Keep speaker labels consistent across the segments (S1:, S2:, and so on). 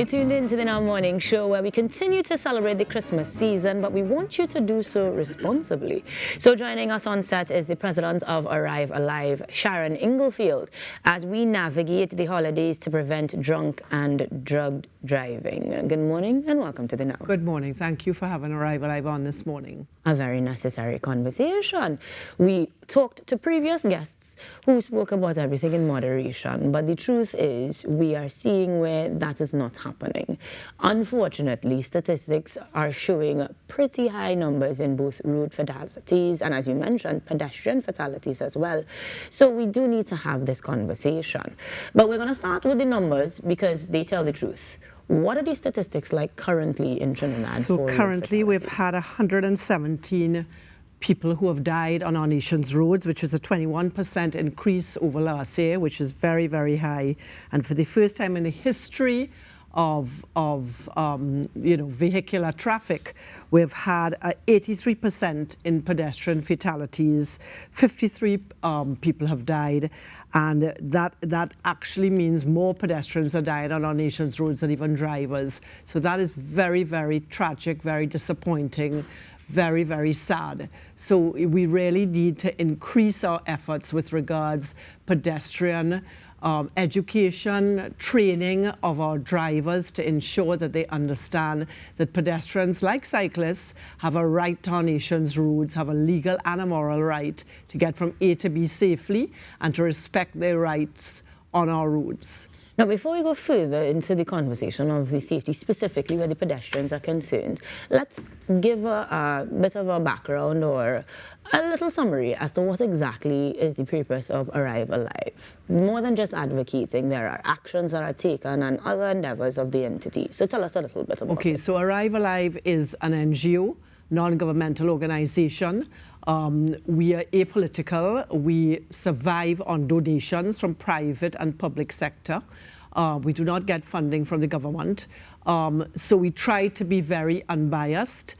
S1: You're tuned in to the Now Morning Show, where we continue to celebrate the Christmas season, but we want you to do so responsibly. So joining us on set is the president of Arrive Alive, Sharon Inglefield, as we navigate the holidays to prevent drunk and drugged driving. Good morning and welcome to the Now.
S2: Good morning. Thank you for having Arrive Alive on this morning.
S1: A very necessary conversation. We talked to previous guests who spoke about everything in moderation, but the truth is we are seeing where that is not happening. Unfortunately, statistics are showing pretty high numbers in both road fatalities and, as you mentioned, pedestrian fatalities as well. So we do need to have this conversation. But we're going to start with the numbers because they tell the truth. What are the statistics like currently in Trinidad?
S2: So currently we've had 117 people who have died on our nation's roads, which is a 21% increase over last year, which is very, very high. And for the first time in the history of vehicular traffic, we've had 83% in pedestrian fatalities. 53 people have died, and that actually means more pedestrians are dying on our nation's roads than even drivers. So that is very, very tragic, very disappointing, very, very sad. So we really need to increase our efforts with regards pedestrian education, training of our drivers to ensure that they understand that pedestrians, like cyclists, have a right to our nation's roads, have a legal and a moral right to get from A to B safely and to respect their rights on our roads.
S1: Now, before we go further into the conversation of the safety, specifically where the pedestrians are concerned, let's give a bit of a background or a little summary as to what exactly is the purpose of Arrive Alive. More than just advocating, there are actions that are taken and other endeavors of the entity. So tell us a little bit about it.
S2: Okay, so Arrive Alive is an NGO, non-governmental organization. We are apolitical. We survive on donations from private and public sector. We do not get funding from the government. So we try to be very unbiased.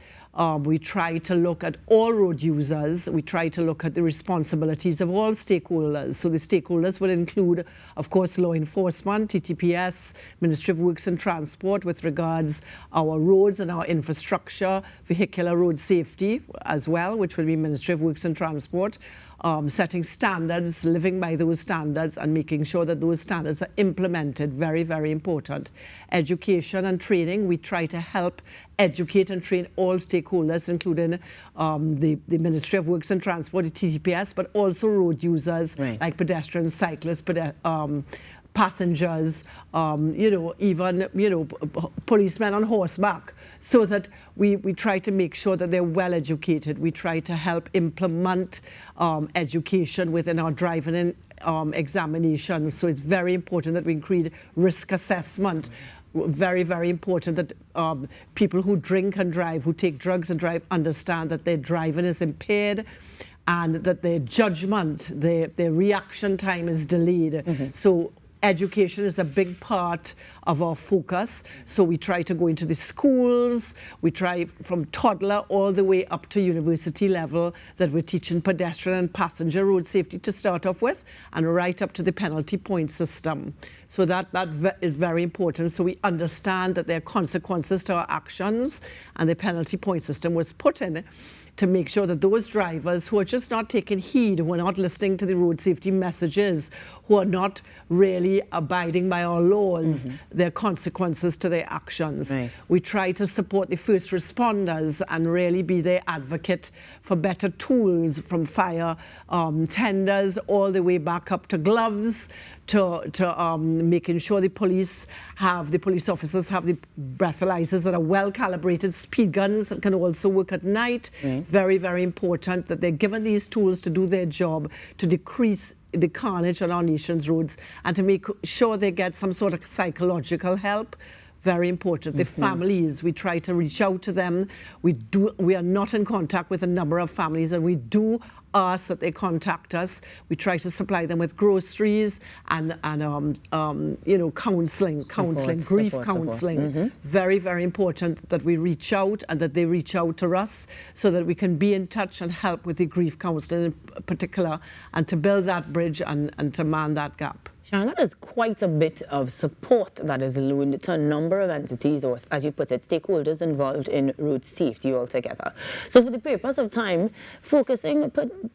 S2: We try to look at all road users. We try to look at the responsibilities of all stakeholders. So the stakeholders will include, of course, law enforcement, TTPS, Ministry of Works and Transport with regards our roads and our infrastructure, vehicular road safety as well, which will be Ministry of Works and Transport. Setting standards, living by those standards and making sure that those standards are implemented, very, very important. Education and training, we try to help educate and train all stakeholders, including the Ministry of Works and Transport, the TTPS, but also road users like pedestrians, cyclists, passengers, even policemen on horseback, so that we try to make sure that they're well educated. We try to help implement education within our driving examinations. So it's very important that we include risk assessment. Very, very important that people who drink and drive, who take drugs and drive, understand that their driving is impaired and that their judgment, their reaction time is delayed. So education is a big part of our focus. So we try to go into the schools. We try from toddler all the way up to university level that we're teaching pedestrian and passenger road safety to start off with, and right up to the penalty point system. So that is very important. So we understand that there are consequences to our actions, and the penalty point system was put in to make sure that those drivers who are just not taking heed, who are not listening to the road safety messages, who are not really abiding by our laws, there are consequences to their actions. We try to support the first responders and really be their advocate for better tools, from fire tenders all the way back up to gloves, to making sure the police officers have the breathalyzers that are well calibrated, speed guns that can also work at night. Very, very important that they're given these tools to do their job, to decrease the carnage on our nation's roads, and to make sure they get some sort of psychological help. Very important. The families, we try to reach out to them. We are not in contact with a number of families, and we do ask that they contact us. We try to supply them with groceries and counseling, grief counseling. Very, very important that we reach out and that they reach out to us so that we can be in touch and help with the grief counseling in particular, and to build that bridge and to man that gap.
S1: And that is quite a bit of support that is loaned to a number of entities, or as you put it, stakeholders involved in road safety altogether. So for the purpose of time, focusing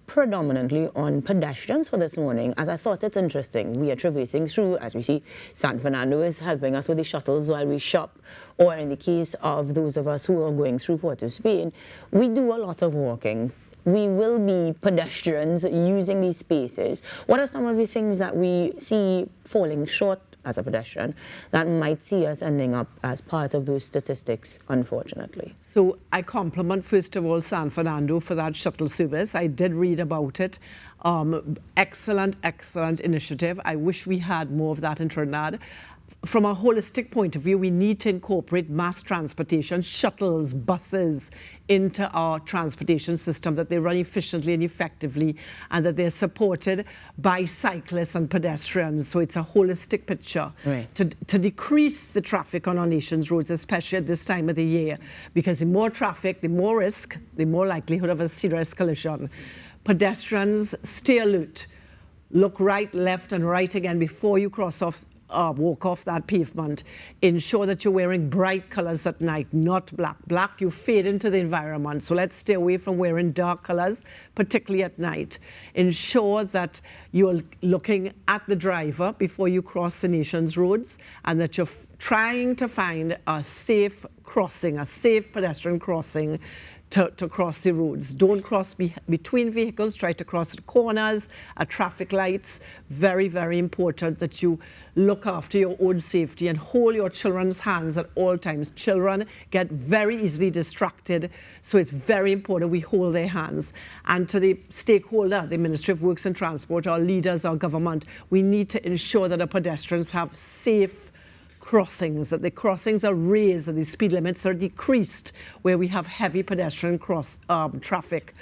S1: predominantly on pedestrians for this morning, as I thought it's interesting, we are traversing through, as we see, San Fernando is helping us with the shuttles while we shop, or in the case of those of us who are going through Port of Spain, we do a lot of walking. We will be pedestrians using these spaces. What are some of the things that we see falling short as a pedestrian that might see us ending up as part of those statistics, unfortunately?
S2: So I compliment, first of all, San Fernando for that shuttle service. I did read about it. Excellent, excellent initiative. I wish we had more of that in Trinidad. From a holistic point of view, we need to incorporate mass transportation, shuttles, buses into our transportation system, that they run efficiently and effectively, and that they're supported by cyclists and pedestrians. So it's a holistic picture to decrease the traffic on our nation's roads, especially at this time of the year, because the more traffic, the more risk, the more likelihood of a serious collision. Pedestrians, stay alert. Look right, left, and right again before you walk off that pavement. Ensure that you're wearing bright colors at night, not black. Black, you fade into the environment. So let's stay away from wearing dark colors, particularly at night. Ensure that you're looking at the driver before you cross the nation's roads, and that you're trying to find a safe crossing, a safe pedestrian crossing to cross the roads. Don't cross between vehicles. Try to cross at corners, at traffic lights. Very, very important that you look after your own safety and hold your children's hands at all times. Children get very easily distracted, so it's very important we hold their hands. And to the stakeholder, the Ministry of Works and Transport, our leaders, our government, we need to ensure that our pedestrians have safe crossings, that the crossings are raised and the speed limits are decreased where we have heavy pedestrian traffic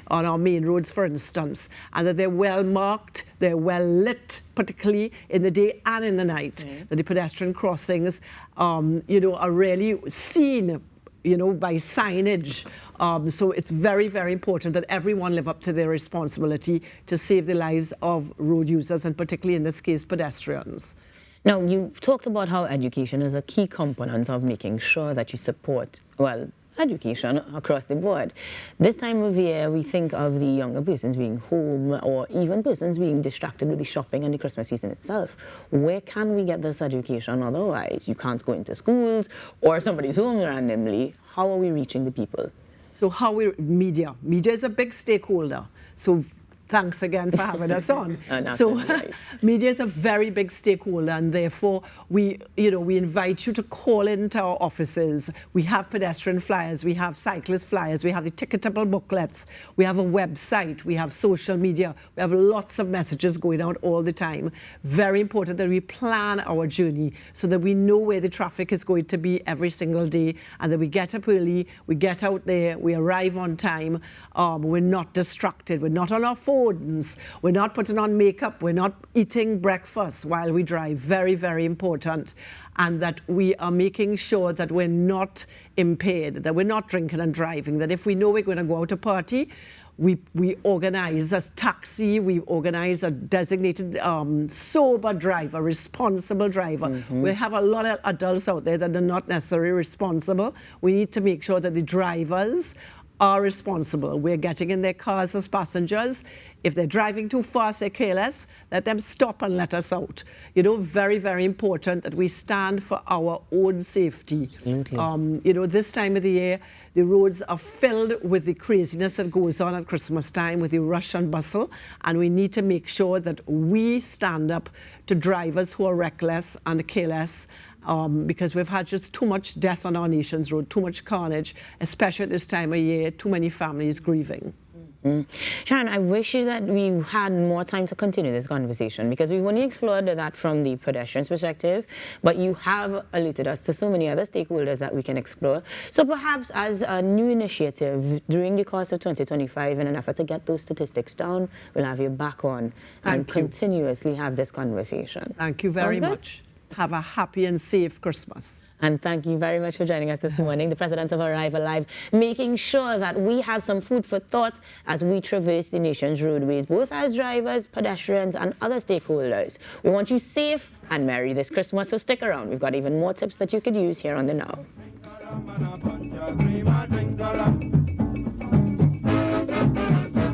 S2: on our main roads, for instance, and that they're well marked, they're well lit, particularly in the day and in the night, that the pedestrian crossings, are really seen, by signage. So it's very, very important that everyone live up to their responsibility to save the lives of road users, and particularly in this case, pedestrians.
S1: Now, you talked about how education is a key component of making sure that you support, education across the board. This time of year, we think of the younger persons being home, or even persons being distracted with the shopping and the Christmas season itself. Where can we get this education otherwise? You can't go into schools, or somebody's home randomly. How are we reaching the people?
S2: So media is a big stakeholder. So thanks again for having us on. So media is a very big stakeholder, and therefore we invite you to call into our offices. We have pedestrian flyers, we have cyclist flyers, we have the ticketable booklets, we have a website, we have social media, we have lots of messages going out all the time. Very important that we plan our journey so that we know where the traffic is going to be every single day, and that we get up early, we get out there, we arrive on time, we're not distracted, we're not on our phones, we're not putting on makeup, we're not eating breakfast while we drive. Very, very important. And that we are making sure that we're not impaired, that we're not drinking and driving, that if we know we're going to go out to party, we organize a taxi, we organize a designated sober driver, responsible driver. We have a lot of adults out there that are not necessarily responsible. We need to make sure that the drivers are responsible. We're getting in their cars as passengers. If they're driving too fast, they're careless, let them stop and let us out. Very, very important that we stand for our own safety. This time of the year, the roads are filled with the craziness that goes on at Christmas time, with the rush and bustle, and we need to make sure that we stand up to drivers who are reckless and careless, because we've had just too much death on our nation's road, too much carnage, especially at this time of year, too many families grieving.
S1: Sharon, I wish that we had more time to continue this conversation, because we've only explored that from the pedestrian's perspective, but you have alerted us to so many other stakeholders that we can explore. So perhaps as a new initiative during the course of 2025, in an effort to get those statistics down, we'll have you back on and continuously have this conversation.
S2: Thank you very much. Have a happy and safe Christmas.
S1: And thank you very much for joining us this morning, the president of Arrive Alive, making sure that we have some food for thought as we traverse the nation's roadways, both as drivers, pedestrians, and other stakeholders. We want you safe and merry this Christmas, so stick around. We've got even more tips that you could use here on The Now.